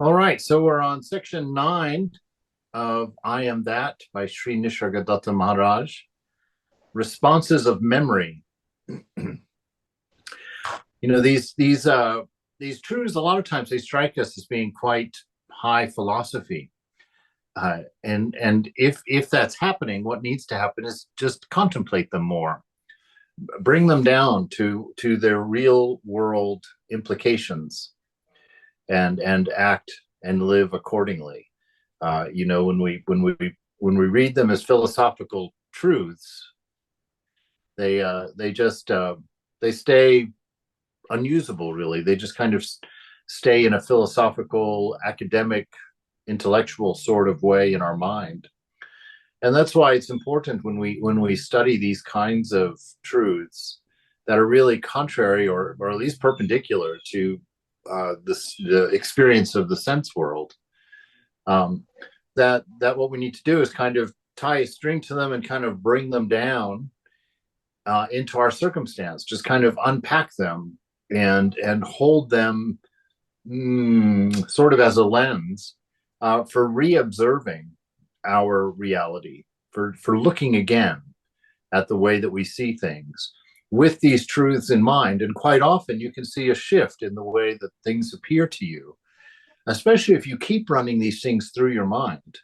All right, so we're on section 9 of I Am That by Sri Nisargadatta Maharaj. Responses of memory. These truths, a lot of times they strike us as being quite high philosophy. And if that's happening, what needs to happen is just contemplate them more, bring them down to their real world implications, and act and live accordingly. When we read them as philosophical truths, they stay unusable. Really, they just kind of stay in a philosophical, academic, intellectual sort of way in our mind. And that's why it's important when we study these kinds of truths that are really contrary or at least perpendicular to the experience of the sense world. Um, that what we need to do is kind of tie a string to them and kind of bring them down into our circumstance, just kind of unpack them and hold them sort of as a lens for re-observing our reality, for looking again at the way that we see things with these truths in mind. And quite often you can see a shift in the way that things appear to you, especially if you keep running these things through your mind.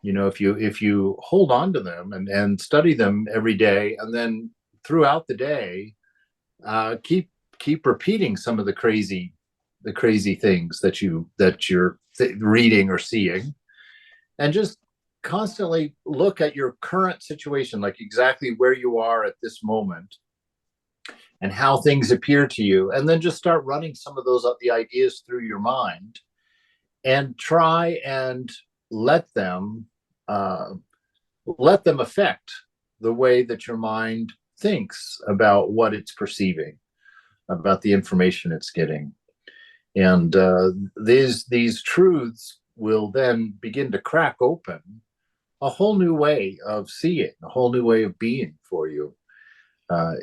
If you hold on to them and study them every day, and then throughout the day keep repeating some of the crazy things that you're reading or seeing, and just constantly look at your current situation, like exactly where you are at this moment and how things appear to you, and then just start running some of the ideas through your mind, and try and let them uh, let them affect the way that your mind thinks about what it's perceiving, about the information it's getting. And these truths will then begin to crack open a whole new way of seeing, a whole new way of being for you.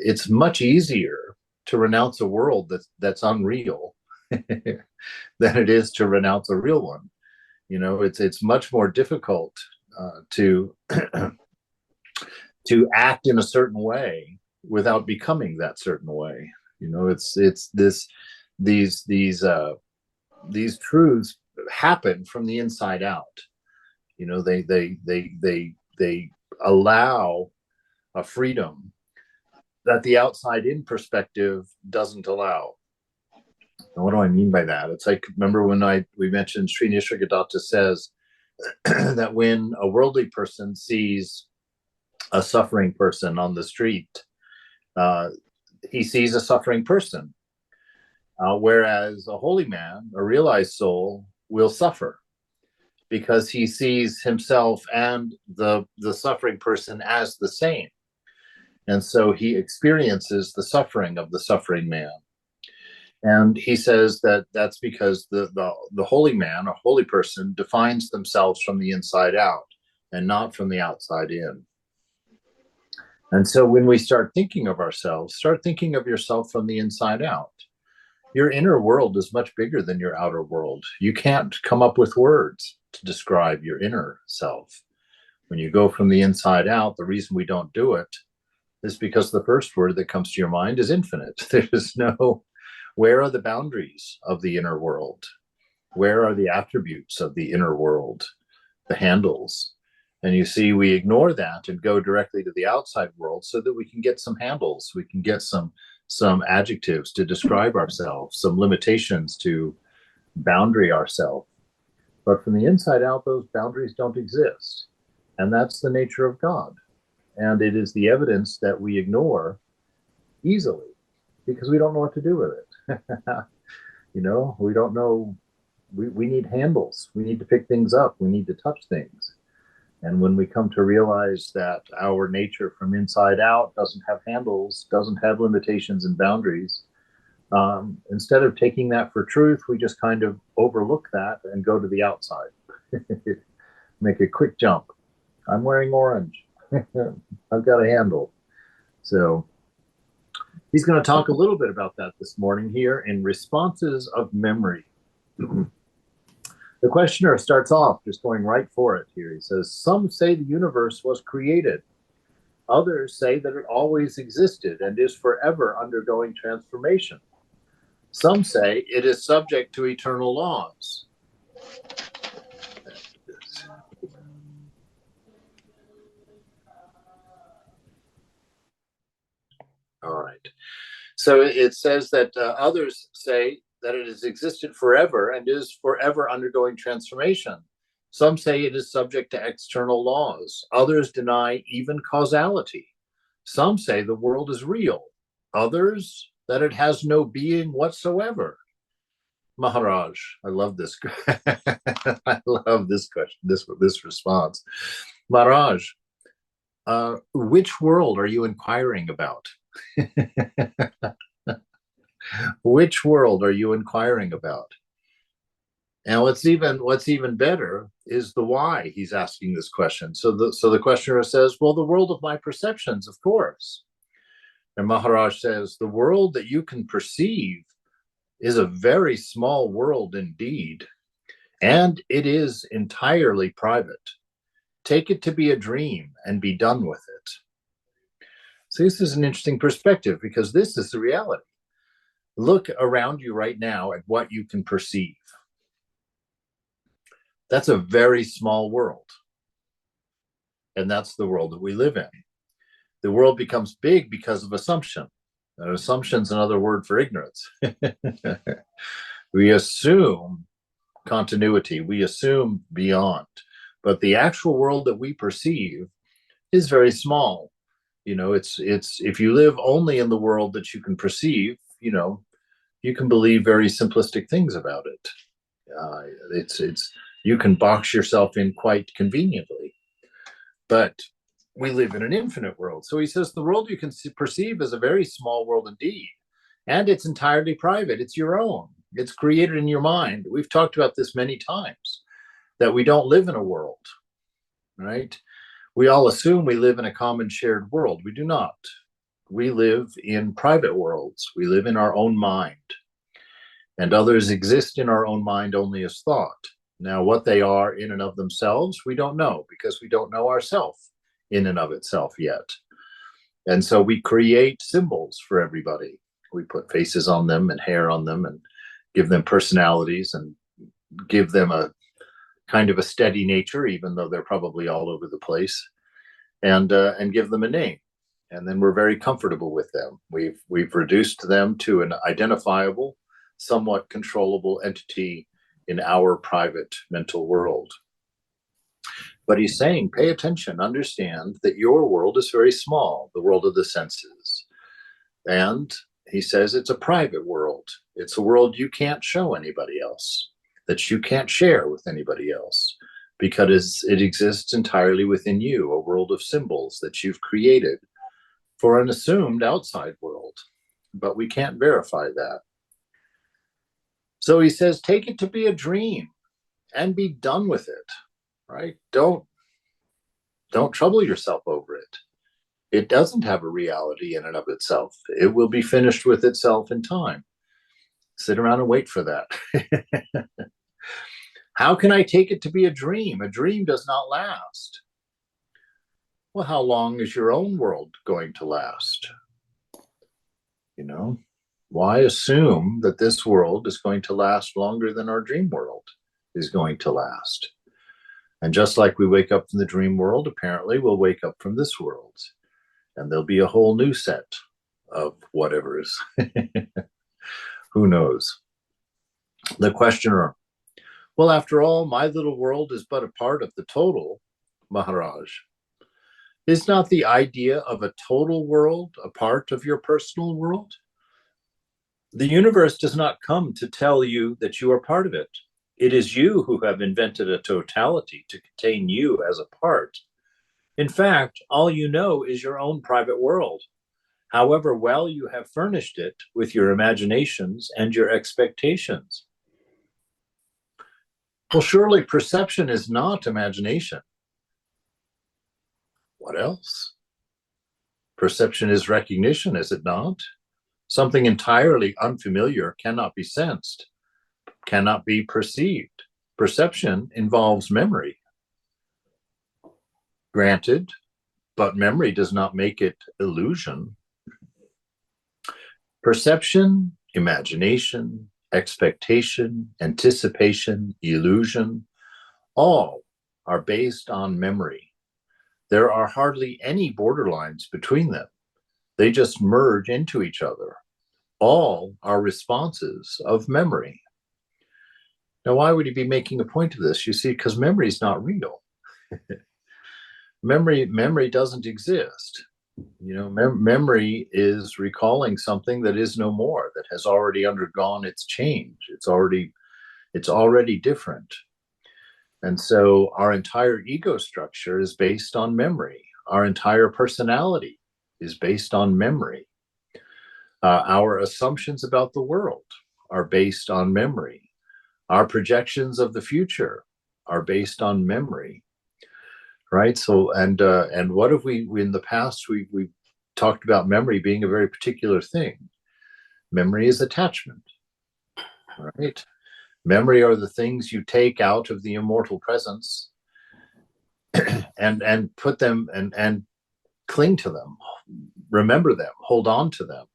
It's much easier to renounce a world that's unreal than it is to renounce a real one. It's much more difficult to to act in a certain way without becoming that certain way. It's this these truths happen from the inside out. They allow a freedom that the outside in perspective doesn't allow. And what do I mean by that? It's like, remember when we mentioned Sri Nisargadatta says that when a worldly person sees a suffering person on the street, uh, he sees a suffering person, whereas a holy man, a realized soul, will suffer because he sees himself and the suffering person as the same. And so he experiences the suffering of the suffering man. And he says that that's because the holy man, a holy person, defines themselves from the inside out and not from the outside in. And so when we start thinking of ourselves, start thinking of yourself from the inside out. Your inner world is much bigger than your outer world. You can't come up with words to describe your inner self. When you go from the inside out, the reason we don't do it is because the first word that comes to your mind is infinite. There's no, where are the boundaries of the inner world? Where are the attributes of the inner world? The handles. And you see, we ignore that and go directly to the outside world so that we can get some handles. We can get some adjectives to describe ourselves, some limitations to boundary ourselves. But from the inside out, those boundaries don't exist. And that's the nature of God. And it is the evidence that we ignore easily because we don't know what to do with it. We don't know. We need handles. We need to pick things up. We need to touch things. And when we come to realize that our nature from inside out doesn't have handles, doesn't have limitations and boundaries, instead of taking that for truth, we just kind of overlook that and go to the outside. Make a quick jump. I'm wearing orange. I've got a handle. So he's going to talk a little bit about that this morning here in Responses of Memory. The questioner starts off just going right for it here. He says, some say the universe was created. Others say that it always existed and is forever undergoing transformation. Some say it is subject to eternal laws. All right. So it says that others say that it has existed forever and is forever undergoing transformation. Some say it is subject to external laws. Others deny even causality. Some say the world is real. Others that it has no being whatsoever. Maharaj, I love this. I love this question, this response. Maharaj, which world are you inquiring about? Which world are you inquiring about? And what's even better is the why he's asking this question. So the questioner says, well, the world of my perceptions, of course. And Maharaj says, the world that you can perceive is a very small world indeed, and it is entirely private. Take it to be a dream and be done with it. So this is an interesting perspective because this is the reality. Look around you right now at what you can perceive. That's a very small world. And that's the world that we live in. The world becomes big because of assumption. And assumption's another word for ignorance. We assume continuity, we assume beyond. But the actual world that we perceive is very small. You know, it's if you live only in the world that you can perceive, you know, you can believe very simplistic things about it. It's you can box yourself in quite conveniently. But we live in an infinite world. So he says the world you can perceive is a very small world indeed, and it's entirely private. It's your own. It's created in your mind. We've talked about this many times, that we don't live in a world, right? We all assume we live in a common shared world. We do not. We live in private worlds. We live in our own mind. And others exist in our own mind only as thought. Now, what they are in and of themselves, we don't know because we don't know ourselves in and of itself yet. And so we create symbols for everybody. We put faces on them and hair on them and give them personalities and give them a kind of a steady nature, even though they're probably all over the place, and give them a name. And then we're very comfortable with them. We've reduced them to an identifiable, somewhat controllable entity in our private mental world. But he's saying, pay attention, understand that your world is very small, the world of the senses. And he says it's a private world. It's a world you can't show anybody else, that you can't share with anybody else, because it exists entirely within you, a world of symbols that you've created for an assumed outside world. But we can't verify that. So he says, take it to be a dream and be done with it, right? Don't trouble yourself over it. It doesn't have a reality in and of itself. It will be finished with itself in time. Sit around and wait for that. How can I take it to be a dream? A dream does not last. Well, how long is your own world going to last? You know, why assume that this world is going to last longer than our dream world is going to last? And just like we wake up from the dream world, apparently we'll wake up from this world. And there'll be a whole new set of whatever is. Who knows? The questioner, well, after all, my little world is but a part of the total, Maharaj. Is not the idea of a total world a part of your personal world? The universe does not come to tell you that you are part of it. It is you who have invented a totality to contain you as a part. In fact, all you know is your own private world, however well you have furnished it with your imaginations and your expectations. Well, surely perception is not imagination. What else? Perception is recognition, is it not? Something entirely unfamiliar cannot be sensed, cannot be perceived. Perception involves memory, granted, but memory does not make it illusion. Perception, imagination, expectation, anticipation, illusion, all are based on memory. There are hardly any borderlines between them. They just merge into each other. All are responses of memory. Now, why would he be making a point of this? You see, because memory is not real. memory doesn't exist. Memory is recalling something that is no more, that has already undergone its change. It's already different. And so our entire ego structure is based on memory. Our entire personality is based on memory. Our assumptions about the world are based on memory. Our projections of the future are based on memory, right? So, and what if we in the past we talked about memory being a very particular thing? Memory is attachment, right? Memory are the things you take out of the immortal presence and put them and cling to them, remember them, hold on to them.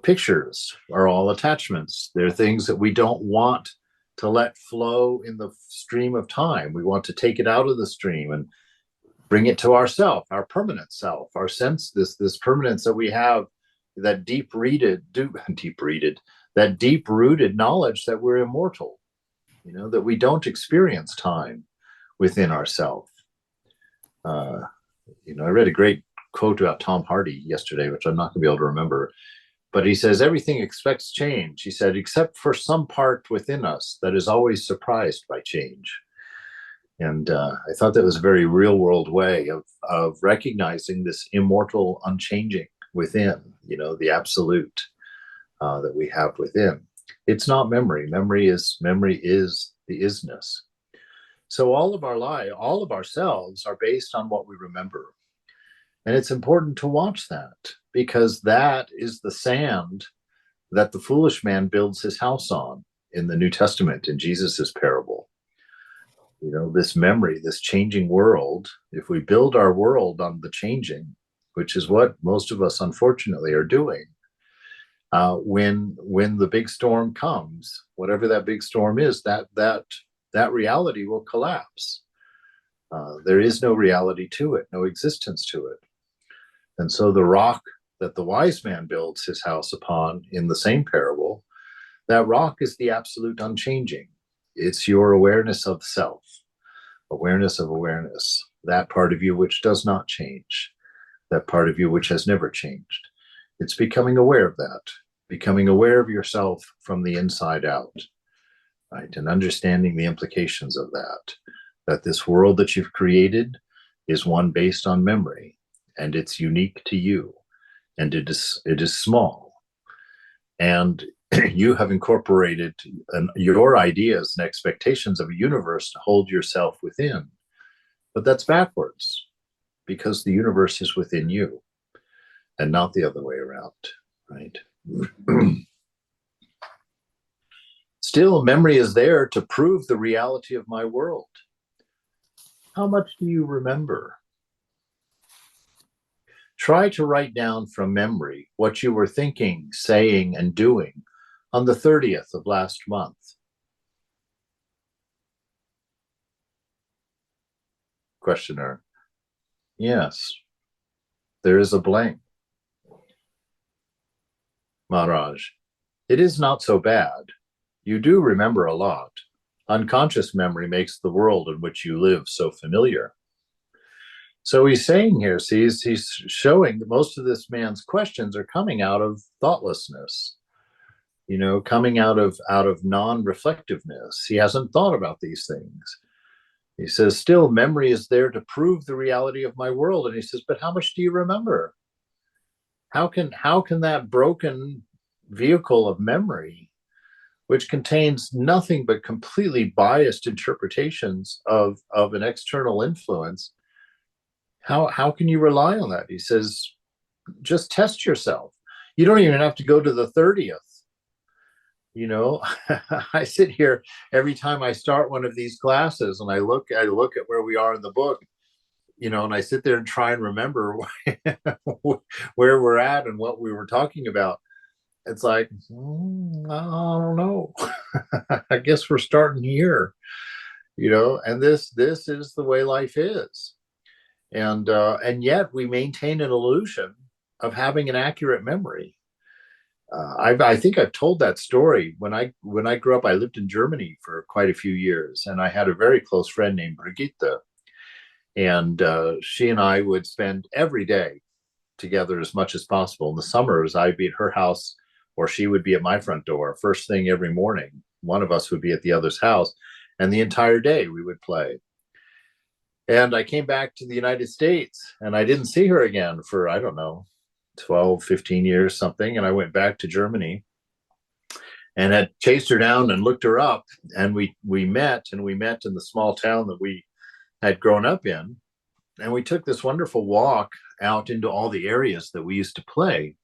Pictures are all attachments. They're things that we don't want to let flow in the stream of time. We want to take it out of the stream and bring it to ourself, our permanent self, our sense, this permanence that we have, that deep-rooted knowledge that we're immortal, that we don't experience time within ourself. I read a great quote about Tom Hardy yesterday, which I'm not going to be able to remember. But he says, everything expects change. He said, except for some part within us that is always surprised by change. And I thought that was a very real world way of recognizing this immortal unchanging within, the absolute that we have within. It's not memory. Memory is the isness. So all of ourselves are based on what we remember. And it's important to watch that, because that is the sand that the foolish man builds his house on in the New Testament, in Jesus's parable. This memory, this changing world, if we build our world on the changing, which is what most of us unfortunately are doing, when the big storm comes, whatever that big storm is, that reality will collapse. There is no reality to it, no existence to it. And so the rock that the wise man builds his house upon in the same parable, that rock is the absolute unchanging. It's your awareness of self, awareness of awareness, that part of you which does not change, that part of you which has never changed. It's becoming aware of that, becoming aware of yourself from the inside out, right? And understanding the implications of that this world that you've created is one based on memory, and it's unique to you, and it is small, and you have incorporated your ideas and expectations of a universe to hold yourself within. But that's backwards, because the universe is within you and not the other way around, right? Still, memory is there to prove the reality of my world. How much do you remember? Try to write down from memory what you were thinking, saying, and doing on the 30th of last month. Questioner. Yes, there is a blank. Maharaj. It is not so bad. You do remember a lot. Unconscious memory makes the world in which you live so familiar. So he's saying here, see, he's showing that most of this man's questions are coming out of thoughtlessness, coming out of non-reflectiveness. He hasn't thought about these things. He says, still, memory is there to prove the reality of my world. And he says, but how much do you remember? How can that broken vehicle of memory, which contains nothing but completely biased interpretations of an external influence, how can you rely on that? He says, just test yourself. You don't even have to go to the 30th. You know, I sit here every time I start one of these classes and I look at where we are in the book, you know, and I sit there and try and remember where we're at and what we were talking about. It's like, I don't know. I guess we're starting here, you know, and this is the way life is. And yet we maintain an illusion of having an accurate memory. I think I've told that story. When I grew up, I lived in Germany for quite a few years, and I had a very close friend named Brigitte, and she and I would spend every day together as much as possible. In the summers, I'd be at her house, or she would be at my front door. First thing every morning, one of us would be at the other's house, and the entire day we would play. And I came back to the United States, and I didn't see her again for, I don't know, 12, 15 years, something. And I went back to Germany and had chased her down and looked her up. And we met, and we met in the small town that we had grown up in. And we took this wonderful walk out into all the areas that we used to play.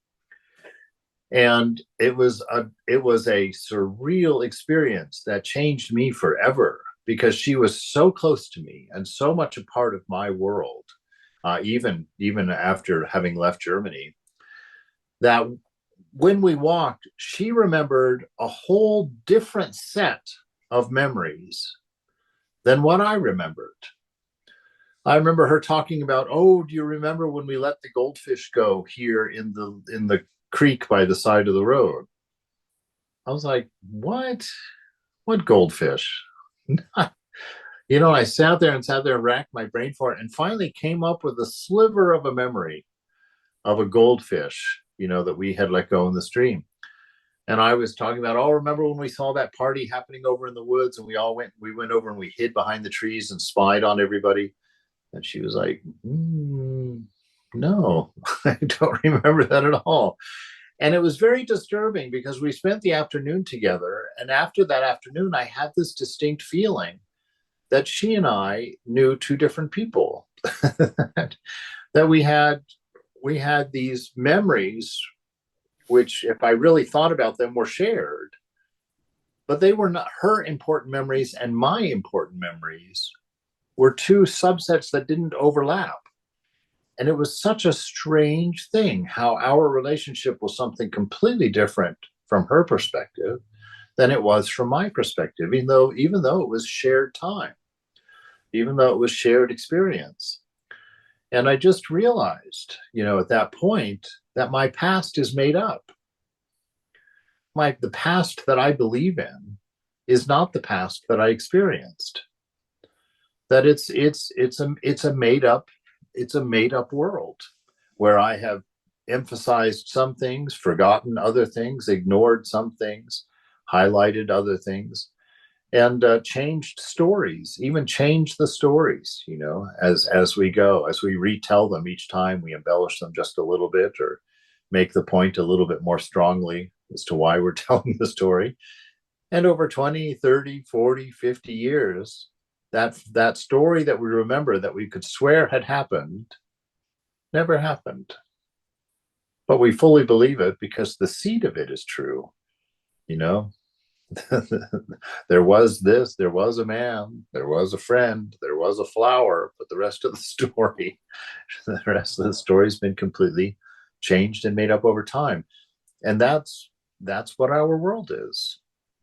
And it was a surreal experience that changed me forever, because she was so close to me and so much a part of my world, even after having left Germany, that when we walked, she remembered a whole different set of memories than what I remembered. I remember her talking about, oh, do you remember when we let the goldfish go here in the creek by the side of the road? I was like, what? What goldfish? You know, I sat there and racked my brain for it, and finally came up with a sliver of a memory of a goldfish, you know, that we had let go in the stream. And I was talking about, oh, remember when we saw that party happening over in the woods, and we went over and we hid behind the trees and spied on everybody. And she was like, no, I don't remember that at all. And it was very disturbing, because we spent the afternoon together. And after that afternoon, I had this distinct feeling that she and I knew two different people. That we had these memories, which, if I really thought about them, were shared, but they were not her important memories, and my important memories were two subsets that didn't overlap. And it was such a strange thing how our relationship was something completely different from her perspective than it was from my perspective, even though it was shared time, even though it was shared experience. And I just realized, you know, at that point, that my past is made up. The past that I believe in is not the past that I experienced. That it's a made up world, where I have emphasized some things, forgotten other things, ignored some things, highlighted other things, and changed stories, even changed the stories, you know, as we go, as we retell them each time. We embellish them just a little bit, or make the point a little bit more strongly as to why we're telling the story. And over 20, 30, 40, 50 years, that story that we remember, that we could swear had happened, never happened. But we fully believe it because the seed of it is true, you know. There was this, there was a man, there was a friend, there was a flower, but the rest of the story, the rest of the story's been completely changed and made up over time. And that's what our world is.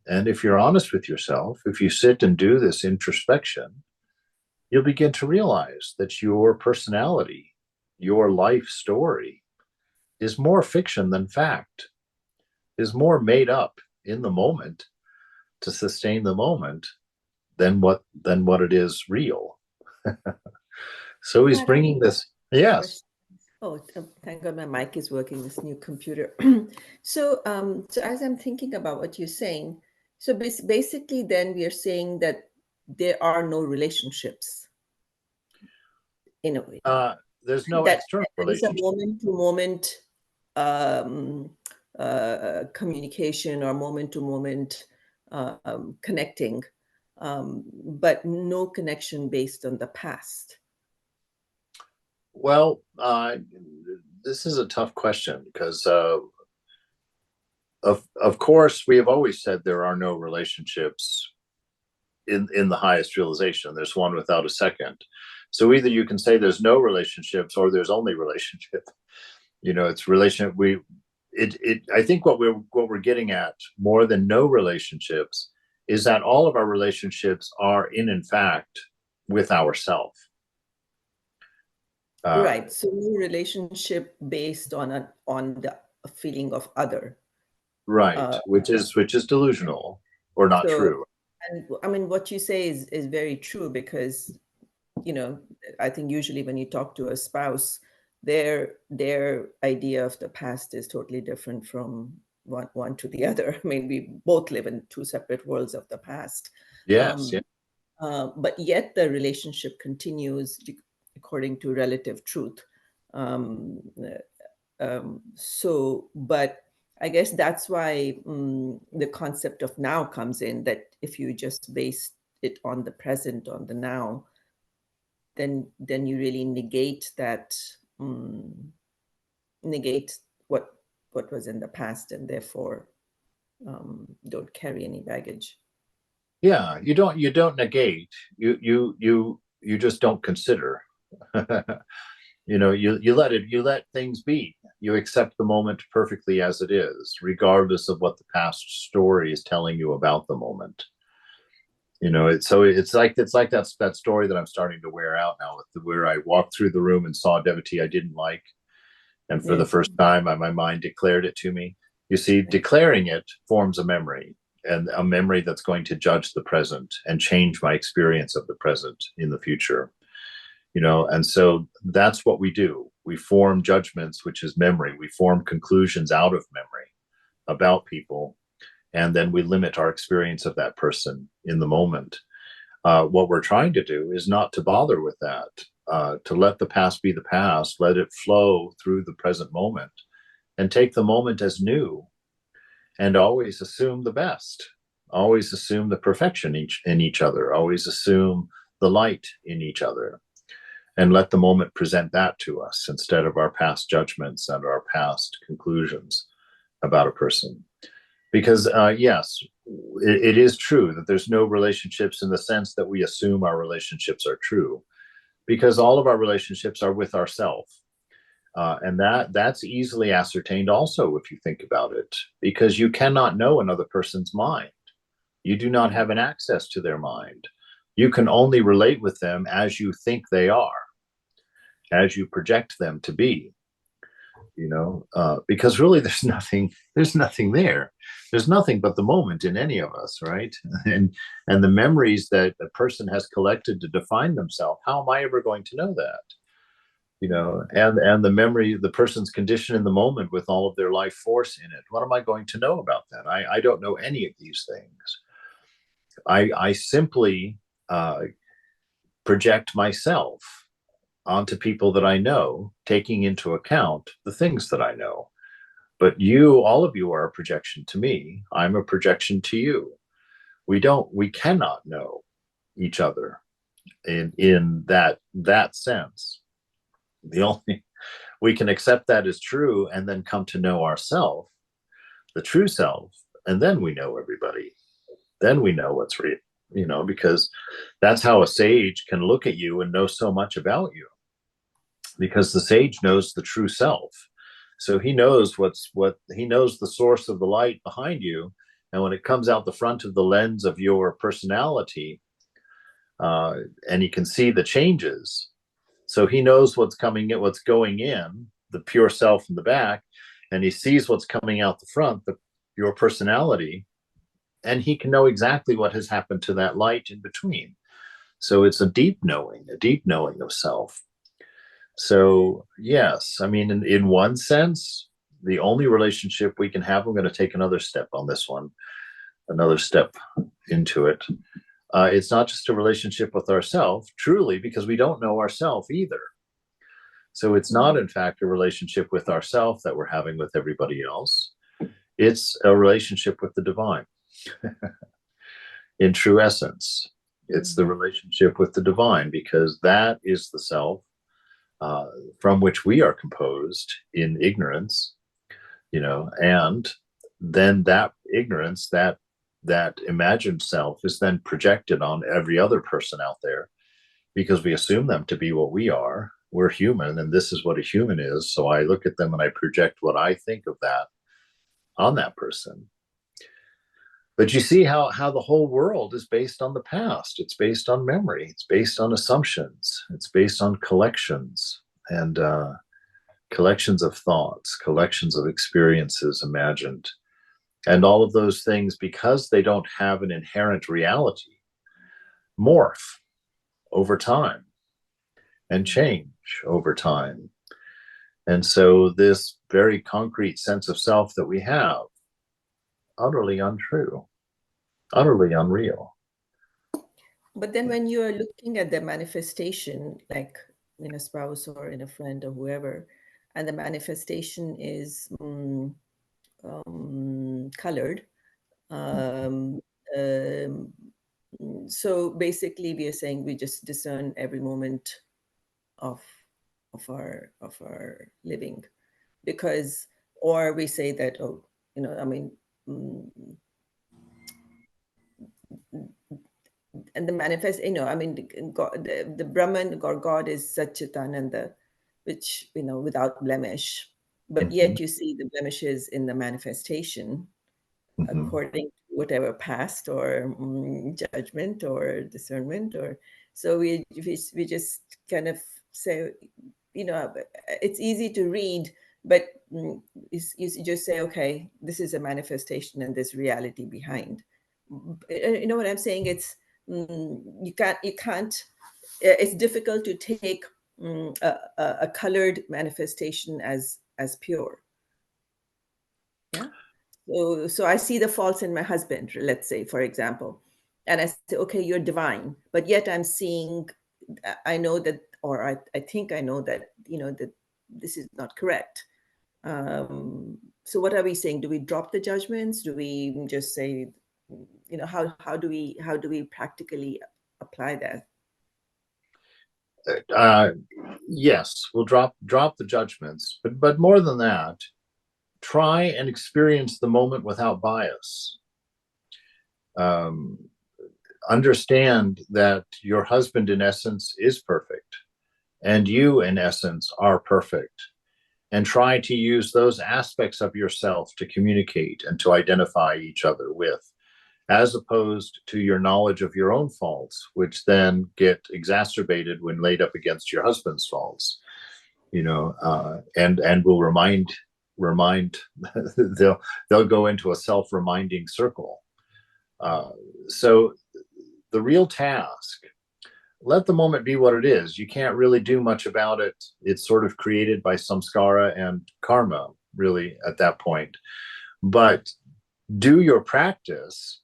And if you're honest with yourself, if you sit and do this introspection, you'll begin to realize that your personality, your life story, is more fiction than fact, is more made up in the moment to sustain the moment than what it is real. So he's bringing this. Yes. Oh, thank God my mic is working, this new computer. So as I'm thinking about what you're saying, so basically then we are saying that there are no relationships in a way. There's no that external It's a relationship. moment-to-moment communication, or moment-to-moment connecting, but no connection based on the past. Well, this is a tough question, because Of course, we have always said there are no relationships in the highest realization. There's one without a second. So either you can say there's no relationships or there's only relationship. It's relationship. I think what we're getting at more than no relationships is that all of our relationships are in fact with ourself. Right. So no relationship based on the feeling of other. Right, which is delusional or not So, true. and I mean, what you say is very true because, I think usually when you talk to a spouse, their idea of the past is totally different from one to the other. I mean, we both live in two separate worlds of the past. Yes, yeah. Um, but yet the relationship continues according to relative truth. Um, but I guess that's why the concept of now comes in, that if you just base it on the present, on the now, then you really negate that, negate what was in the past, and therefore don't carry any baggage. Yeah, you don't negate. You just don't consider. You let things be. You accept the moment perfectly as it is, regardless of what the past story is telling you about the moment. It's like that story that I'm starting to wear out now, where I walked through the room and saw a devotee I didn't like, and for the Yes. first time, my mind declared it to me. You see, declaring it forms a memory, and a memory that's going to judge the present and change my experience of the present in the future. And so that's what we do. We form judgments, which is memory. We form conclusions out of memory about people, and then we limit our experience of that person in the moment. What we're trying to do is not to bother with that, to let the past be the past, let it flow through the present moment, and take the moment as new, and always assume the best, always assume the perfection in each other, always assume the light in each other, and let the moment present that to us instead of our past judgments and our past conclusions about a person. Because yes, it is true that there's no relationships in the sense that we assume our relationships are true, because all of our relationships are with ourselves. And that's easily ascertained also, if you think about it, because you cannot know another person's mind. You do not have an access to their mind. You can only relate with them as you think they are, as you project them to be. Because really there's nothing there. There's nothing but the moment in any of us, right? And the memories that a person has collected to define themselves. How am I ever going to know that? And the memory, the person's condition in the moment with all of their life force in it. What am I going to know about that? I don't know any of these things. I simply project myself onto people that I know, taking into account the things that I know. But all of you are a projection to me. I'm a projection to you. We cannot know each other in that sense. The only We can accept that as true and then come to know ourself, the true self, and then we know everybody. Then we know what's real, because that's how a sage can look at you and know so much about you, because the sage knows the true self. So he knows he knows the source of the light behind you. And when it comes out the front of the lens of your personality, and he can see the changes. So he knows what's coming in, what's going in, the pure self in the back, and he sees what's coming out the front, your personality, and he can know exactly what has happened to that light in between. So it's a deep knowing of self. So yes, I mean, in one sense, the only relationship we can have, I'm going to take another step on this one, another step into it. It's not just a relationship with ourselves, truly, because we don't know ourselves either. So it's not, in fact, a relationship with ourselves that we're having with everybody else. It's a relationship with the divine. In true essence, it's the relationship with the divine, because that is the self from which we are composed in ignorance, and then that ignorance, that imagined self, is then projected on every other person out there, because we assume them to be what we are. We're human, and this is what a human is. So I look at them and I project what I think of that on that person. But you see how the whole world is based on the past. It's based on memory. It's based on assumptions. It's based on collections, and collections of thoughts, collections of experiences imagined. And all of those things, because they don't have an inherent reality, morph over time and change over time. And so this very concrete sense of self that we have, utterly untrue, utterly unreal. But then when you are looking at the manifestation, like in a spouse or in a friend or whoever, and the manifestation is colored, um, um, so basically we are saying we just discern every moment of our living, because, or we say that, oh, I mean, and the manifest, I mean, God, the Brahman or God is Satchitananda, which, without blemish. But Mm-hmm. yet you see the blemishes in the manifestation Mm-hmm. according to whatever past or judgment or discernment. Or so we just kind of say, it's easy to read, but you just say, okay, this is a manifestation and this reality behind. You know what I'm saying? It's you can't it's difficult to take a colored manifestation as pure. Yeah. So I see the faults in my husband, let's say, for example, and I say, okay, you're divine, but yet I'm seeing, I know that, or I think I know that, that this is not correct. So what are we saying? Do we drop the judgments? Do we just say, how do we practically apply that? Uh, yes, we'll drop the judgments, but more than that, try and experience the moment without bias. Um, Understand that your husband, in essence, is perfect, and you, in essence, are perfect. And try to use those aspects of yourself to communicate and to identify each other with, as opposed to your knowledge of your own faults, which then get exacerbated when laid up against your husband's faults. And will remind they'll go into a self-reminding circle. So the real task, let the moment be what it is. You can't really do much about it. It's sort of created by samskara and karma, really, at that point. But do your practice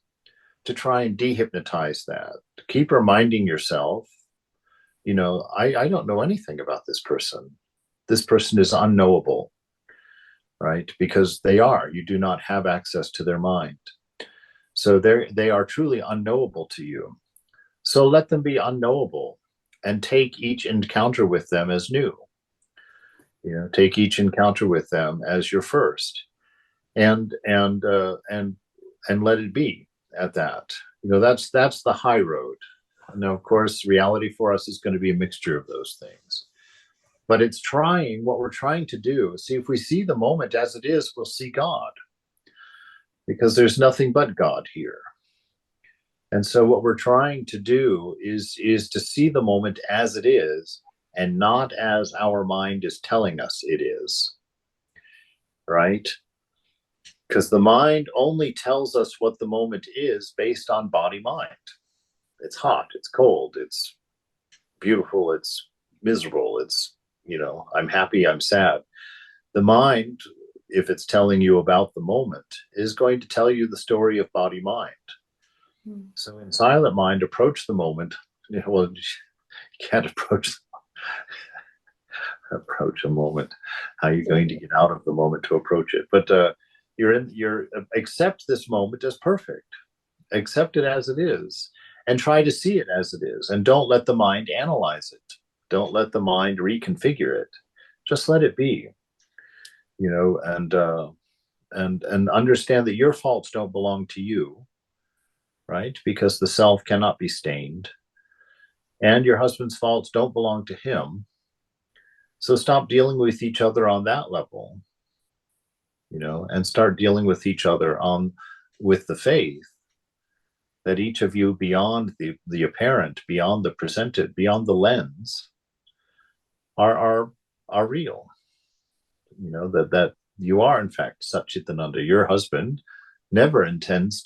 to try and dehypnotize that. Keep reminding yourself, I don't know anything about this person. This person is unknowable, right? Because they are. You do not have access to their mind. So they are truly unknowable to you. So let them be unknowable and take each encounter with them as new. Take each encounter with them as your first, and let it be at that. That's the high road. Now, of course, reality for us is going to be a mixture of those things. But it's trying, what we're trying to do. See, if we see the moment as it is, we'll see God, because there's nothing but God here. And so what we're trying to do is to see the moment as it is, and not as our mind is telling us it is, right? Because the mind only tells us what the moment is based on body mind. It's hot, it's cold, it's beautiful, it's miserable, it's, I'm happy, I'm sad. The mind, if it's telling you about the moment, is going to tell you the story of body mind. So in silent mind, approach the moment. Well, you can't approach a moment. How are you going to get out of the moment to approach it? But you're accept this moment as perfect. Accept it as it is, and try to see it as it is. And don't let the mind analyze it. Don't let the mind reconfigure it. Just let it be. And and understand that your faults don't belong to you, right? Because the self cannot be stained, and your husband's faults don't belong to him. So stop dealing with each other on that level, and start dealing with each other on with the faith that each of you, beyond the apparent, beyond the presented, beyond the lens, are real. That you are in fact Satchitananda. Your husband never intends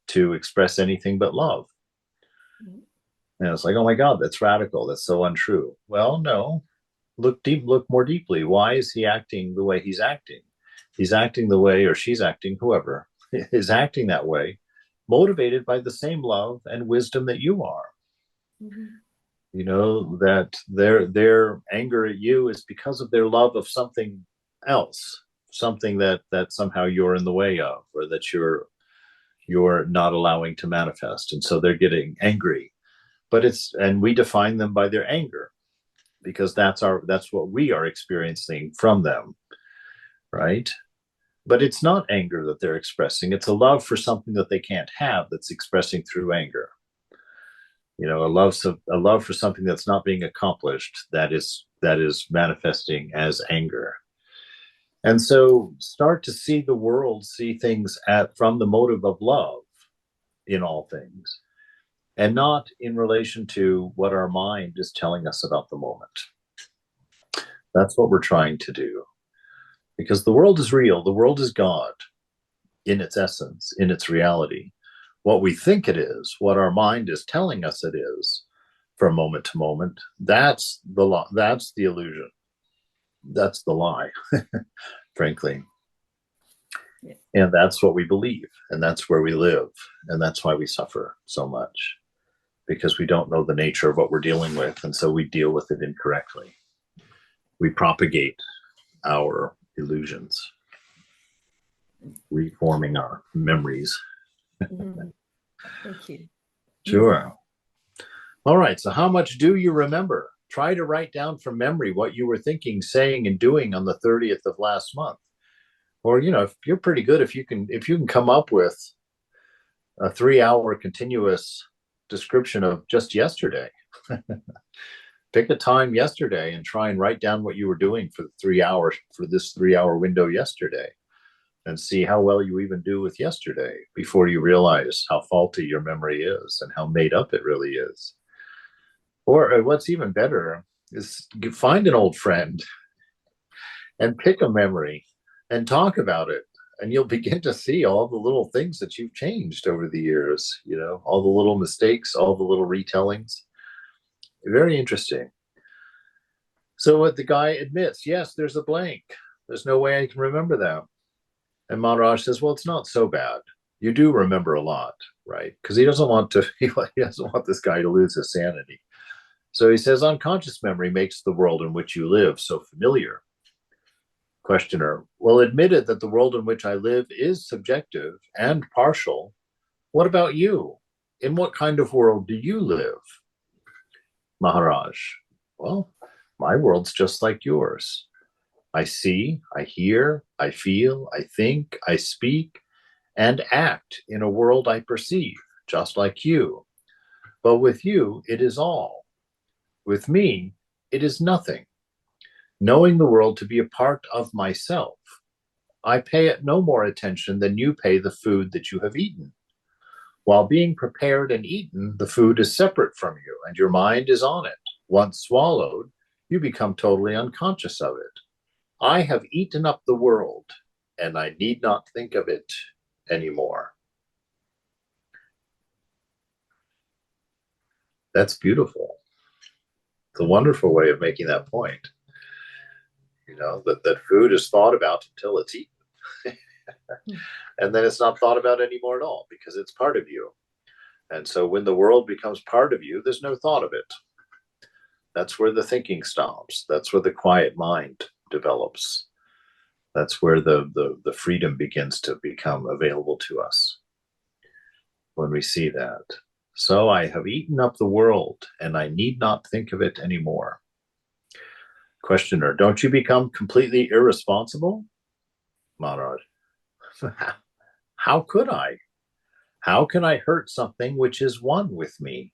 to express anything but love. And it's like, oh my God, that's radical. That's so untrue. Well, no, look more deeply. Why is he acting the way he's acting? He's acting the way, or she's acting, whoever is acting that way, motivated by the same love and wisdom that you are. That their anger at you is because of their love of something else, something that somehow you're in the way of, or that you're not allowing to manifest. And so they're getting angry. And we define them by their anger, because that's what we are experiencing from them, right? But it's not anger that they're expressing. It's a love for something that they can't have that's expressing through anger. A love for something that's not being accomplished that is manifesting as anger. And so start to see the world, see things from the motive of love in all things, and not in relation to what our mind is telling us about the moment. That's what we're trying to do. Because the world is real. The world is God in its essence, in its reality. What we think it is, what our mind is telling us it is, from moment to moment, that's the illusion. That's the lie, frankly. Yeah. And that's what we believe, and that's where we live, and that's why we suffer so much, because we don't know the nature of what we're dealing with, and so we deal with it incorrectly. We propagate our illusions, reforming our memories. Thank you. Sure. All right. So how much do you remember? Try to write down from memory what you were thinking, saying, and doing on the 30th of last month. Or, if you're pretty good, if you can come up with a 3-hour continuous description of just yesterday. Pick a time yesterday and try and write down what you were doing for 3 hours, for this 3-hour window yesterday, and see how well you even do with yesterday before you realize how faulty your memory is and how made up it really is. Or what's even better is find an old friend and pick a memory and talk about it. And you'll begin to see all the little things that you've changed over the years, all the little mistakes, all the little retellings. Very interesting. So what the guy admits, yes, there's a blank. There's no way I can remember that. And Maharaj says, well, it's not so bad. You do remember a lot, right? Because he doesn't want this guy to lose his sanity. So he says, unconscious memory makes the world in which you live so familiar. Questioner, well, admitted that the world in which I live is subjective and partial. What about you? In what kind of world do you live? Maharaj, well, my world's just like yours. I see, I hear, I feel, I think, I speak, and act in a world I perceive, just like you. But with you, it is all. With me, it is nothing. Knowing the world to be a part of myself, I pay it no more attention than you pay the food that you have eaten. While being prepared and eaten, the food is separate from you, and your mind is on it. Once swallowed, you become totally unconscious of it. I have eaten up the world, and I need not think of it anymore. That's beautiful. It's a wonderful way of making that point. That food is thought about until it's eaten. And then it's not thought about anymore at all, because it's part of you. And so when the world becomes part of you, there's no thought of it. That's where the thinking stops. That's where the quiet mind develops. That's where the freedom begins to become available to us, when we see that. So I have eaten up the world, and I need not think of it anymore. Questioner, don't you become completely irresponsible? Maharaj, How could I? How can I hurt something which is one with me?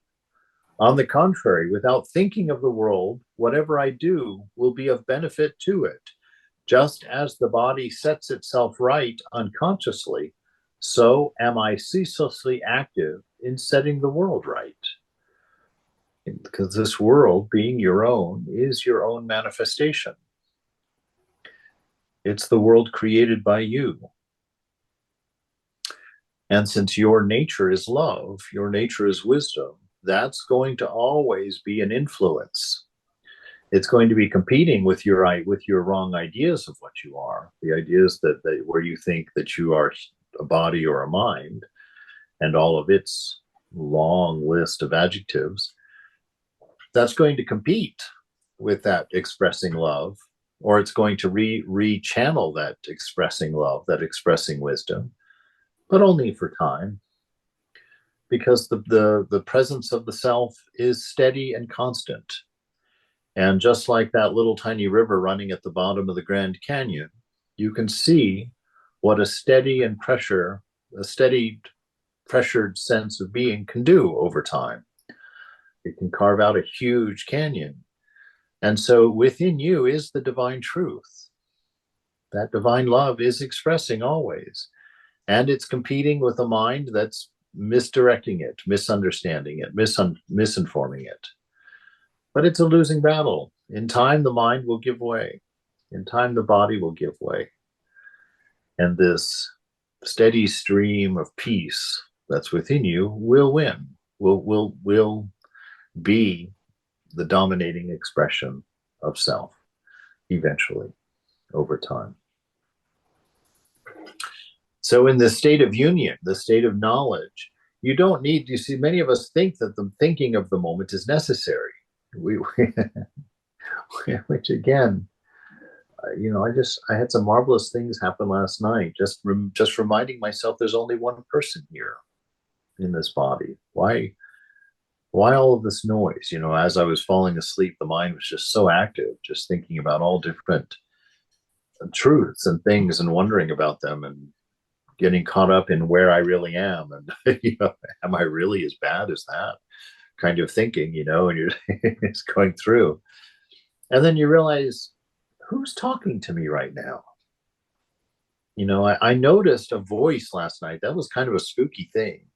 On the contrary, without thinking of the world, whatever I do will be of benefit to it. Just as the body sets itself right unconsciously, so am I ceaselessly active in setting the world right. Because this world, being your own, is your own manifestation. It's the world created by you. And since your nature is love, your nature is wisdom, that's going to always be an influence. It's going to be competing with your wrong ideas of what you are, the ideas that where you think that you are a body or a mind, and all of its long list of adjectives. That's going to compete with that expressing love, or it's going to re-channel that expressing love, that expressing wisdom, but only for time, because the presence of the self is steady and constant. And just like that little tiny river running at the bottom of the Grand Canyon, you can see what a steady pressured sense of being can do over time. It can carve out a huge canyon. And so within you is the divine truth. That divine love is expressing always. And it's competing with a mind that's misdirecting it, misunderstanding it, misinforming it. But it's a losing battle. In time, the mind will give way. In time, the body will give way. And this steady stream of peace that's within you will win, will be the dominating expression of self eventually over time. So in the state of union, the state of knowledge, you don't need, you see, many of us think that the thinking of the moment is necessary. Which again, I had some marvelous things happen last night. Just reminding myself there's only one person here in this body. Why all of this noise? As I was falling asleep, the mind was just so active, just thinking about all different truths and things and wondering about them and getting caught up in where I really am. And, am I really as bad as that kind of thinking, and you're it's going through. And then you realize, who's talking to me right now? I noticed a voice last night. That was kind of a spooky thing.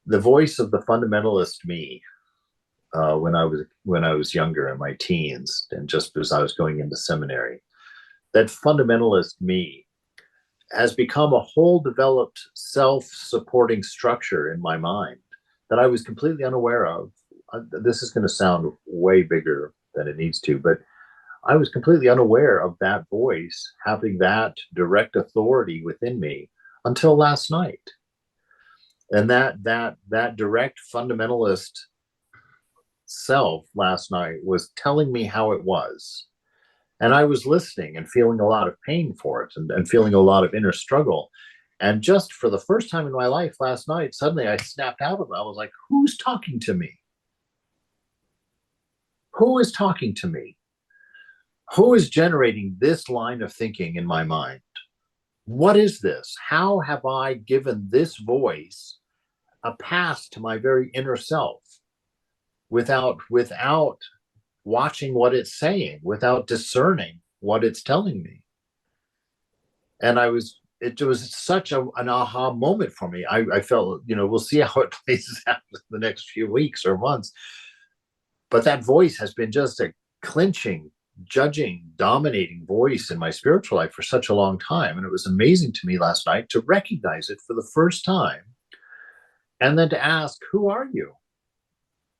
The voice of the fundamentalist me, when I was younger in my teens, and just as I was going into seminary. That fundamentalist me has become a whole developed self-supporting structure in my mind that I was completely unaware of. This is going to sound way bigger than it needs to, but I was completely unaware of that voice having that direct authority within me until last night. And that direct fundamentalist self last night was telling me how it was. And I was listening and feeling a lot of pain for it and feeling a lot of inner struggle. And just for the first time in my life last night, suddenly I snapped out of it. I was like, who's talking to me? Who is talking to me? Who is generating this line of thinking in my mind? What is this? How have I given this voice a pass to my very inner self without watching what it's saying, without discerning what it's telling me? And it was such an aha moment for me. I felt, we'll see how it plays out in the next few weeks or months. But that voice has been just a clinching, judging, dominating voice in my spiritual life for such a long time. And it was amazing to me last night to recognize it for the first time. And then to ask, who are you?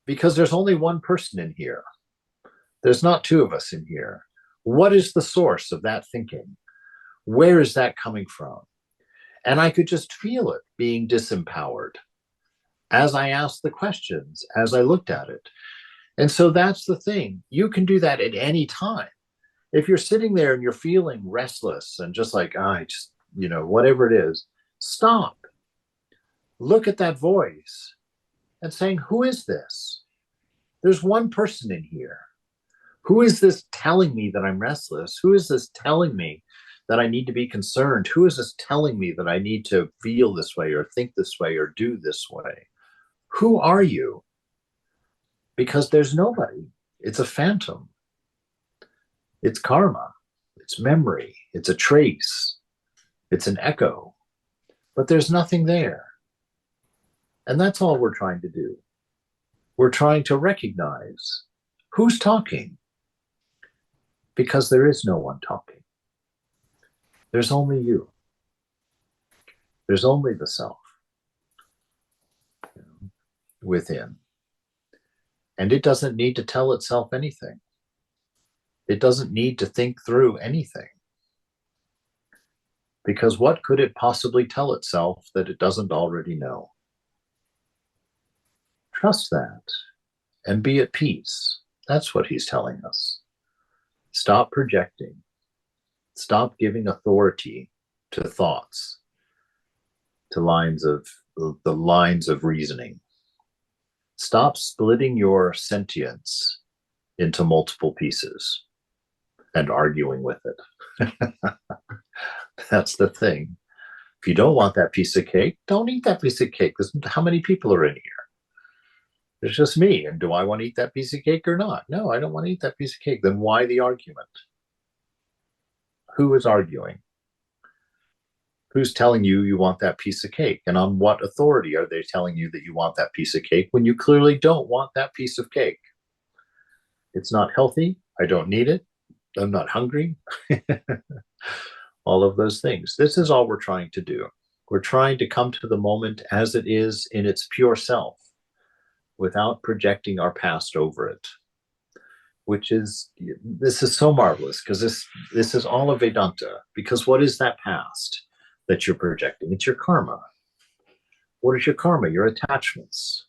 Because there's only one person in here. There's not two of us in here. What is the source of that thinking? Where is that coming from? And I could just feel it being disempowered as I asked the questions, as I looked at it. And so that's the thing. You can do that at any time. If you're sitting there and you're feeling restless and just like, whatever it is, stop. Look at that voice and saying, who is this? There's one person in here. Who is this telling me that I'm restless? Who is this telling me that I need to be concerned? Who is this telling me that I need to feel this way or think this way or do this way? Who are you? Because there's nobody. It's a phantom. It's karma. It's memory. It's a trace. It's an echo. But there's nothing there. And that's all we're trying to do. We're trying to recognize who's talking, because there is no one talking. There's only you. There's only the self within. And it doesn't need to tell itself anything. It doesn't need to think through anything. Because what could it possibly tell itself that it doesn't already know? Trust that and be at peace. That's what he's telling us. Stop projecting. Stop giving authority to thoughts, to the lines of reasoning. Stop splitting your sentience into multiple pieces and arguing with it. That's the thing. If you don't want that piece of cake, don't eat that piece of cake. How many people are in here? It's just me. And do I want to eat that piece of cake or not? No, I don't want to eat that piece of cake. Then why the argument? Who is arguing? Who's telling you you want that piece of cake? And on what authority are they telling you that you want that piece of cake when you clearly don't want that piece of cake? It's not healthy. I don't need it. I'm not hungry. All of those things. This is all we're trying to do. We're trying to come to the moment as it is in its pure self, without projecting our past over it, this is so marvelous, because this is all of Vedanta. Because what is that past that you're projecting? It's your karma. What is your karma? Your attachments.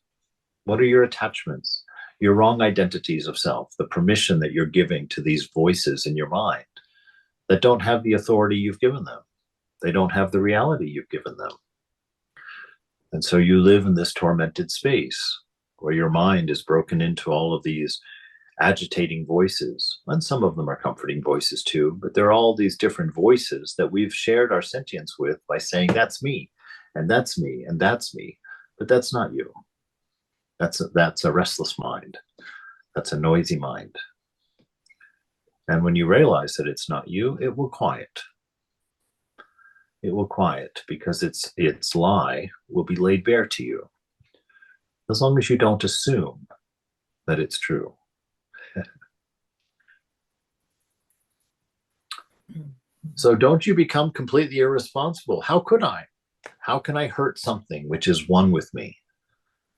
What are your attachments? Your wrong identities of self, the permission that you're giving to these voices in your mind that don't have the authority you've given them. They don't have the reality you've given them. And so you live in this tormented space where your mind is broken into all of these agitating voices. And some of them are comforting voices too, but there are all these different voices that we've shared our sentience with by saying, that's me, and that's me, and that's me. But that's not you. That's a restless mind. That's a noisy mind. And when you realize that it's not you, it will quiet. It will quiet, because its lie will be laid bare to you, as long as you don't assume that it's true. So don't you become completely irresponsible. How could I? How can I hurt something which is one with me?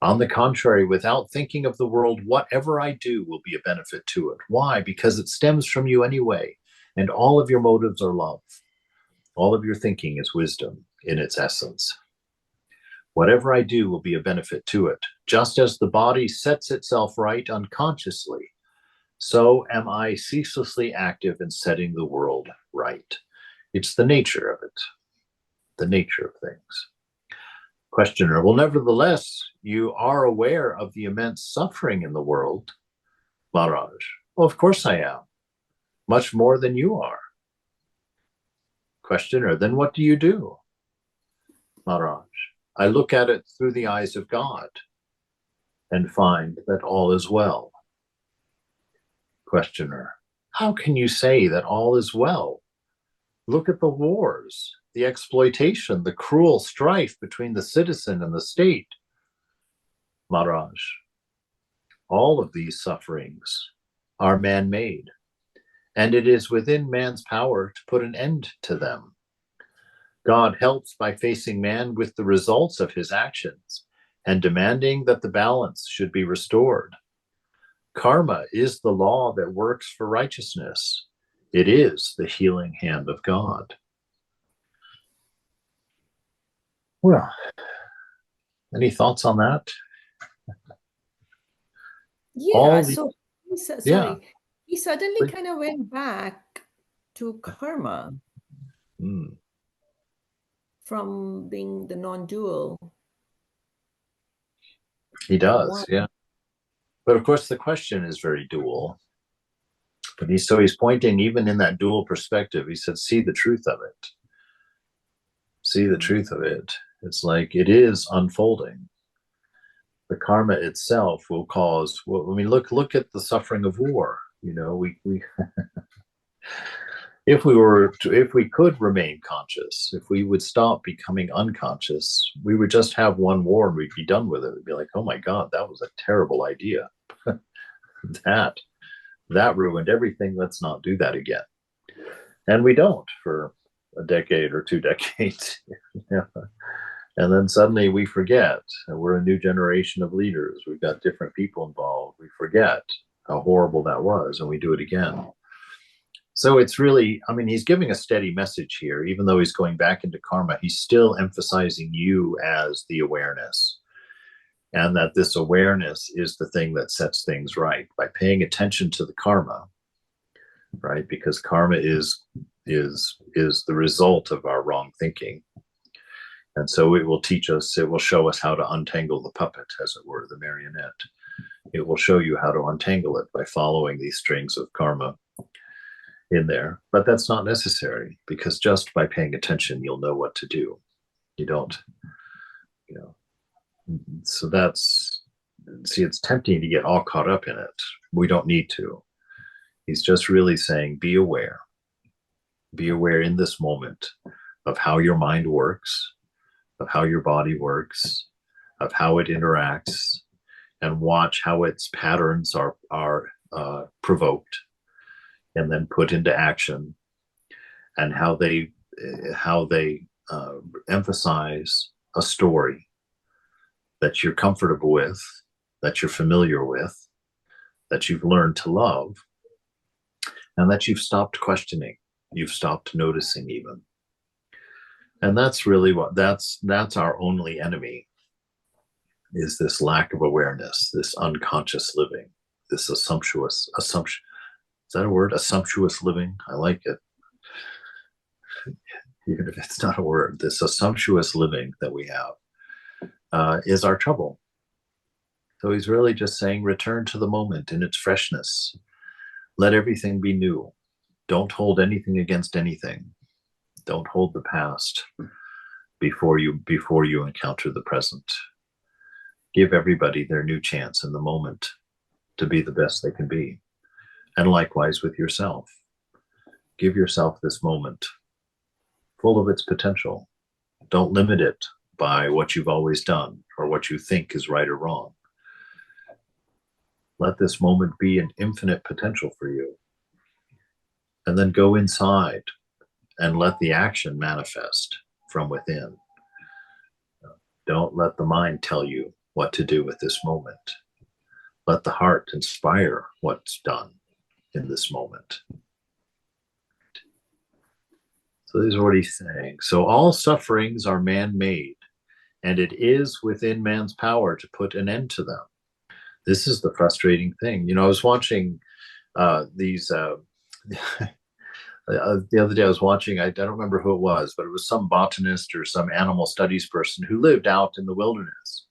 On the contrary, without thinking of the world, whatever I do will be a benefit to it. Why? Because it stems from you anyway, and all of your motives are love. All of your thinking is wisdom in its essence. Whatever I do will be a benefit to it. Just as the body sets itself right unconsciously, so am I ceaselessly active in setting the world right. It's the nature of it, the nature of things. Questioner, well, nevertheless, you are aware of the immense suffering in the world. Maharaj, well, of course I am, much more than you are. Questioner, then what do you do? Maharaj, I look at it through the eyes of God and find that all is well. Questioner, how can you say that all is well? Look at the wars, the exploitation, the cruel strife between the citizen and the state. Maharaj, all of these sufferings are man-made, and it is within man's power to put an end to them. God helps by facing man with the results of his actions and demanding that the balance should be restored. Karma is the law that works for righteousness. It is the healing hand of God. Well, any thoughts on that? Yeah, yeah. He suddenly kind of went back to karma from being the non-dual. He does, yeah. But of course, the question is very dual. But he's pointing even in that dual perspective. He said, see the truth of it. See the truth of it. It's like it is unfolding. The karma itself will cause. Well, I mean, look at the suffering of war. You know, we if we could remain conscious, if we would stop becoming unconscious, we would just have one war and we'd be done with it. We'd be like, oh my God, that was a terrible idea. that ruined everything. Let's not do that again. And we don't for a decade or 2 decades. And then suddenly we forget. And we're a new generation of leaders. We've got different people involved. We forget how horrible that was, and we do it again. So it's really, I mean, he's giving a steady message here. Even though he's going back into karma, he's still emphasizing you as the awareness. And that this awareness is the thing that sets things right by paying attention to the karma, right? Because karma is the result of our wrong thinking. And so it will teach us, it will show us how to untangle the puppet, as it were, the marionette. It will show you how to untangle it by following these strings of karma in there. But that's not necessary, because just by paying attention, you'll know what to do. You don't, you know. So it's tempting to get all caught up in it. We don't need to. He's just really saying, be aware. Be aware in this moment of how your mind works, of how your body works, of how it interacts, and watch how its patterns are provoked and then put into action, and how they emphasize a story that you're comfortable with, that you're familiar with, that you've learned to love, and that you've stopped questioning, you've stopped noticing even. And that's really that's our only enemy, is this lack of awareness, this unconscious living, this assumption. Is that a word? Assumptuous living? I like it. Even if it's not a word, this assumptuous living that we have is our trouble. So he's really just saying, return to the moment in its freshness. Let everything be new. Don't hold anything against anything. Don't hold the past before you encounter the present. Give everybody their new chance in the moment to be the best they can be. And likewise with yourself. Give yourself this moment full of its potential. Don't limit it by what you've always done or what you think is right or wrong. Let this moment be an infinite potential for you. And then go inside and let the action manifest from within. Don't let the mind tell you what to do with this moment. Let the heart inspire what's done in this moment. So this is what he's saying. So all sufferings are man-made, and it is within man's power to put an end to them. This is the frustrating thing. You know, I was watching these the other day. I was watching, I don't remember who it was, but it was some botanist or some animal studies person who lived out in the wilderness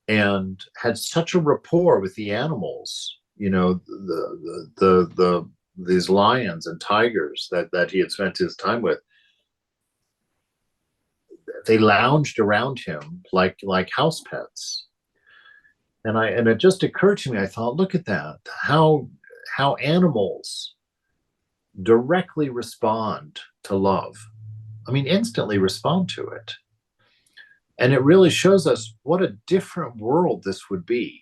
and had such a rapport with the animals, you know, these lions and tigers that he had spent his time with. They lounged around him like house pets. And it just occurred to me, I thought, look at that, how animals directly respond to love. I mean, instantly respond to it. And it really shows us what a different world this would be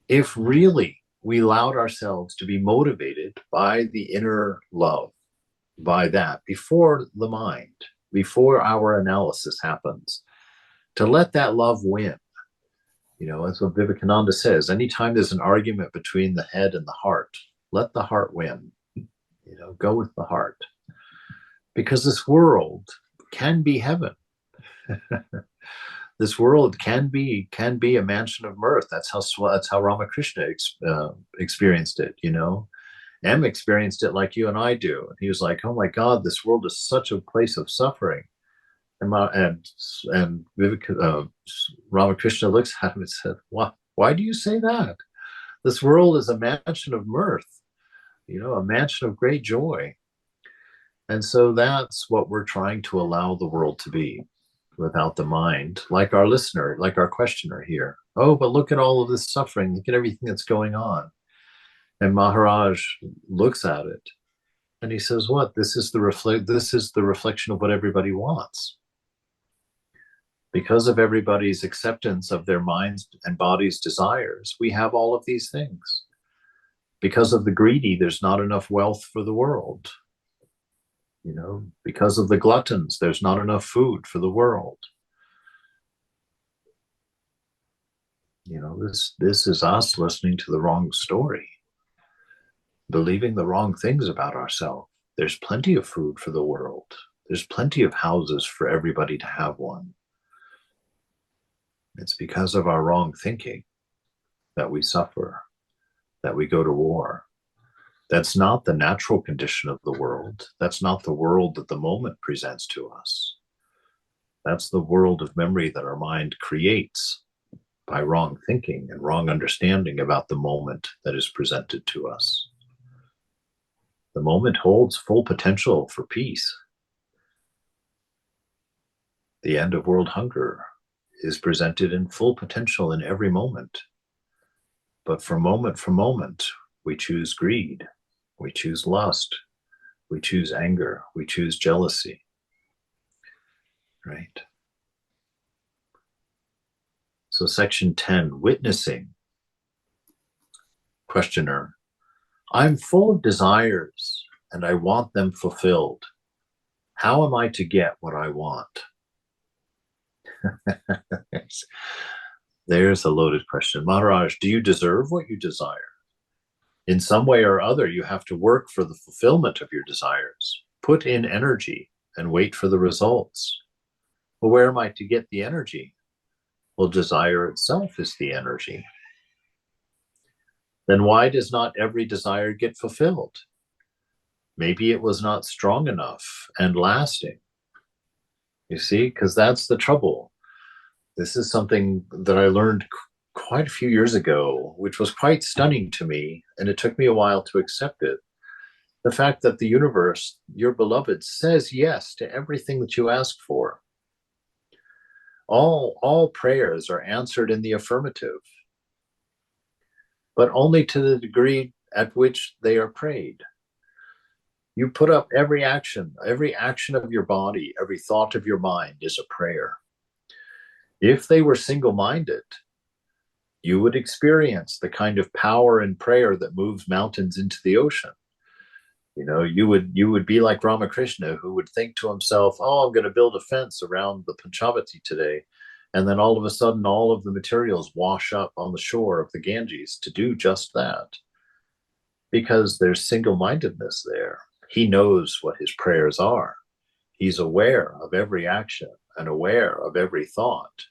if really we allowed ourselves to be motivated by the inner love, by that, before the mind, before our analysis happens, to let that love win. You know, that's what Vivekananda says. Anytime there's an argument between the head and the heart, let the heart win. You know, go with the heart. Because this world can be heaven. This world can be a mansion of mirth. That's how Ramakrishna experienced it, you know. M experienced it like you and I do. And he was like, oh my God, this world is such a place of suffering. And Ramakrishna looks at him and said, why do you say that? This world is a mansion of mirth. a mansion of great joy. And so that's what we're trying to allow the world to be without the mind, like our listener, like our questioner here. Oh, but look at all of this suffering. Look at everything that's going on. And Maharaj looks at it and he says, what? This is the reflection of what everybody wants. Because of everybody's acceptance of their minds and bodies' desires, we have all of these things. Because of the greedy, there's not enough wealth for the world. Because of the gluttons, there's not enough food for the world. This is us listening to the wrong story, believing the wrong things about ourselves. There's plenty of food for the world. There's plenty of houses for everybody to have one. It's because of our wrong thinking that we suffer, that we go to war. That's not the natural condition of the world. That's not the world that the moment presents to us. That's the world of memory that our mind creates by wrong thinking and wrong understanding about the moment that is presented to us. The moment holds full potential for peace. The end of world hunger is presented in full potential in every moment. But from moment, we choose greed, we choose lust, we choose anger, we choose jealousy. Right? So section 10, witnessing. Questioner, I'm full of desires and I want them fulfilled. How am I to get what I want? There's a loaded question. Maharaj, do you deserve what you desire? In some way or other, you have to work for the fulfillment of your desires. Put in energy and wait for the results. Well, where am I to get the energy? Well, desire itself is the energy. Then why does not every desire get fulfilled? Maybe it was not strong enough and lasting. You see, because that's the trouble. This is something that I learned quite a few years ago, which was quite stunning to me, and it took me a while to accept it. The fact that the universe, your beloved, says yes to everything that you ask for. All prayers are answered in the affirmative, but only to the degree at which they are prayed. You put up every action of your body, every thought of your mind is a prayer. If they were single-minded, you would experience the kind of power in prayer that moves mountains into the ocean. You would be like Ramakrishna, who would think to himself, oh, I'm going to build a fence around the Panchavati today. And then all of a sudden, all of the materials wash up on the shore of the Ganges to do just that. Because there's single-mindedness there. He knows what his prayers are. He's aware of every action and aware of every thought.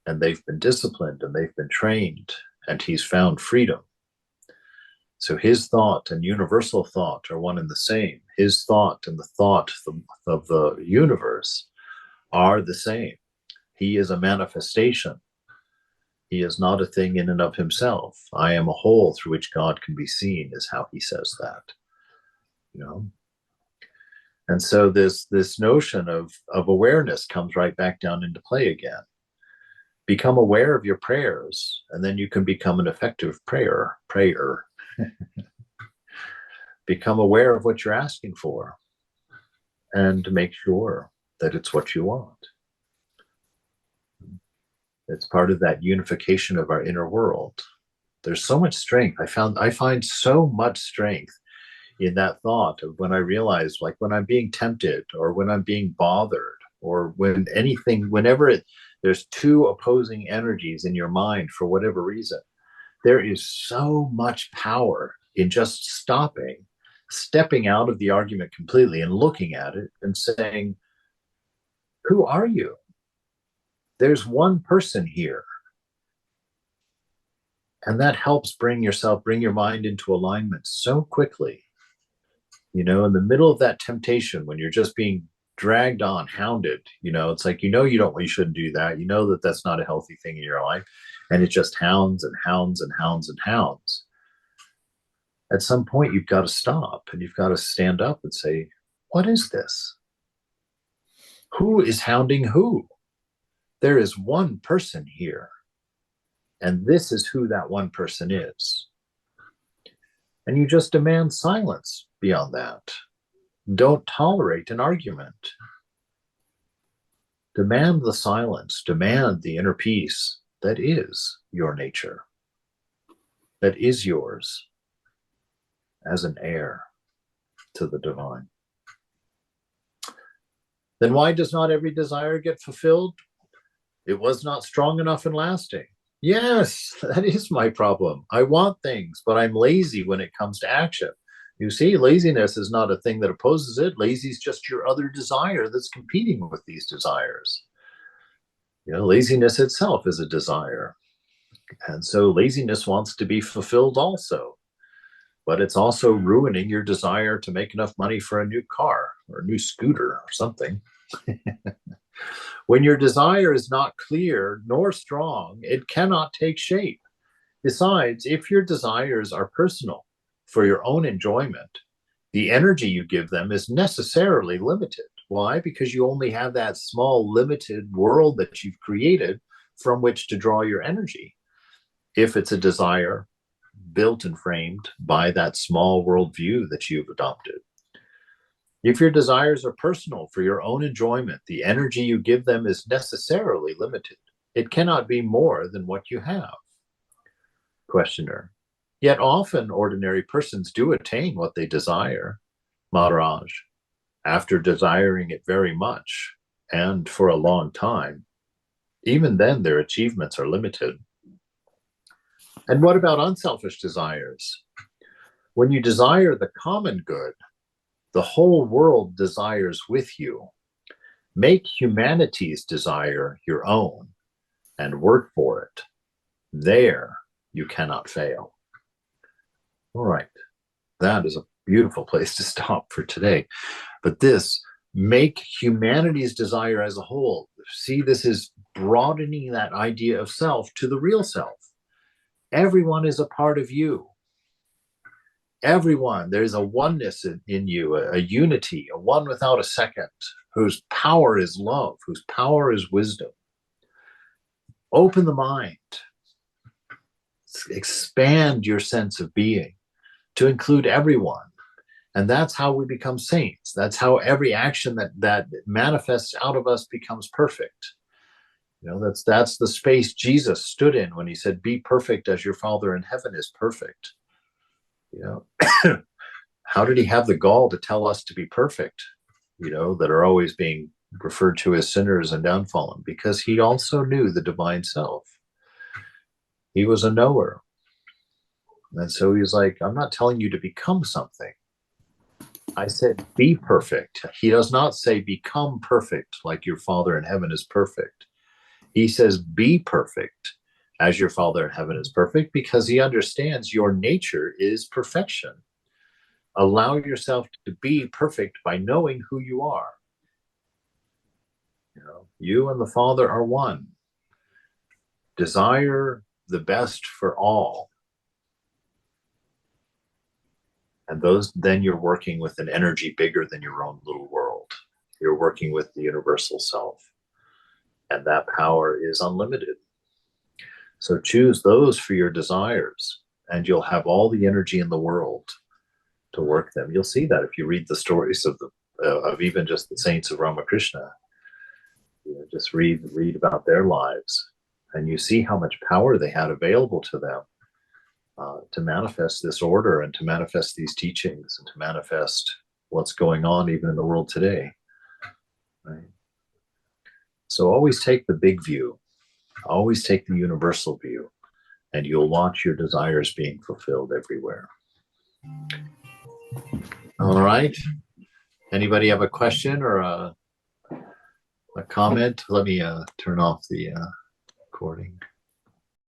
And they've been disciplined and they've been trained, and he's found freedom. So his thought and universal thought are one and the same. His thought and the thought of the universe are the same. He is a manifestation. He is not a thing in and of himself. I am a whole through which God can be seen, is how he says that. And so this notion of awareness comes right back down into play again. Become aware of your prayers, and then you can become an effective prayer. Become aware of what you're asking for and make sure that it's what you want. It's part of that unification of our inner world. There's so much strength. I find so much strength in that thought of when I realize, like when I'm being tempted or when I'm being bothered or there's two opposing energies in your mind for whatever reason, there is so much power in just stepping out of the argument completely and looking at it and saying, who are you? There's one person here. And that helps bring your mind into alignment so quickly. In the middle of that temptation, when you're just being dragged on, hounded, it's like, you shouldn't do that. That that's not a healthy thing in your life. And it just hounds and hounds and hounds and hounds. At some point, you've got to stop and you've got to stand up and say, what is this? Who is hounding who? There is one person here, and this is who that one person is. And you just demand silence beyond that. Don't tolerate an argument. Demand the silence, demand the inner peace that is your nature, that is yours as an heir to the divine. Then why does not every desire get fulfilled? It was not strong enough and lasting. Yes, that is my problem. I want things, but I'm lazy when it comes to action. You see, laziness is not a thing that opposes it. Lazy is just your other desire that's competing with these desires. You know, laziness itself is a desire. And so laziness wants to be fulfilled also. But it's also ruining your desire to make enough money for a new car or a new scooter or something. When your desire is not clear nor strong, it cannot take shape. Besides, if your desires are personal for your own enjoyment, the energy you give them is necessarily limited. Why? Because you only have that small, limited world that you've created from which to draw your energy. If it's a desire built and framed by that small worldview that you've adopted. If your desires are personal for your own enjoyment, the energy you give them is necessarily limited. It cannot be more than what you have. Questioner. Yet often ordinary persons do attain what they desire, Maharaj, after desiring it very much and for a long time. Even then, their achievements are limited. And what about unselfish desires? When you desire the common good, the whole world desires with you. Make humanity's desire your own and work for it. There you cannot fail. All right. That is a beautiful place to stop for today. But this, make humanity's desire as a whole. See, this is broadening that idea of self to the real self. Everyone is a part of you. Everyone, there's a oneness in you, a unity, a one without a second, whose power is love, whose power is wisdom. Open the mind. Expand your sense of being to include everyone. And that's how we become saints. That's how every action that manifests out of us becomes perfect. You know, that's the space Jesus stood in when he said, be perfect as your Father in heaven is perfect. You know, how did he have the gall to tell us to be perfect, you know, that are always being referred to as sinners and downfallen? Because he also knew the divine self. He was a knower. And so he's like, I'm not telling you to become something. I said, be perfect. He does not say become perfect like your Father in heaven is perfect. He says, be perfect as your Father in heaven is perfect, because he understands your nature is perfection. Allow yourself to be perfect by knowing who you are. You know, you and the Father are one. Desire the best for all. And then you're working with an energy bigger than your own little world. You're working with the universal self. And that power is unlimited. So choose those for your desires, and you'll have all the energy in the world to work them. You'll see that if you read the stories of even just the saints of Ramakrishna. You know, just read about their lives, and you see how much power they had available to them to manifest this order and to manifest these teachings and to manifest what's going on even in the world today. Right? So always take the big view. Always take the universal view, and you'll watch your desires being fulfilled everywhere. All right. Anybody have a question or a comment? Let me turn off the recording.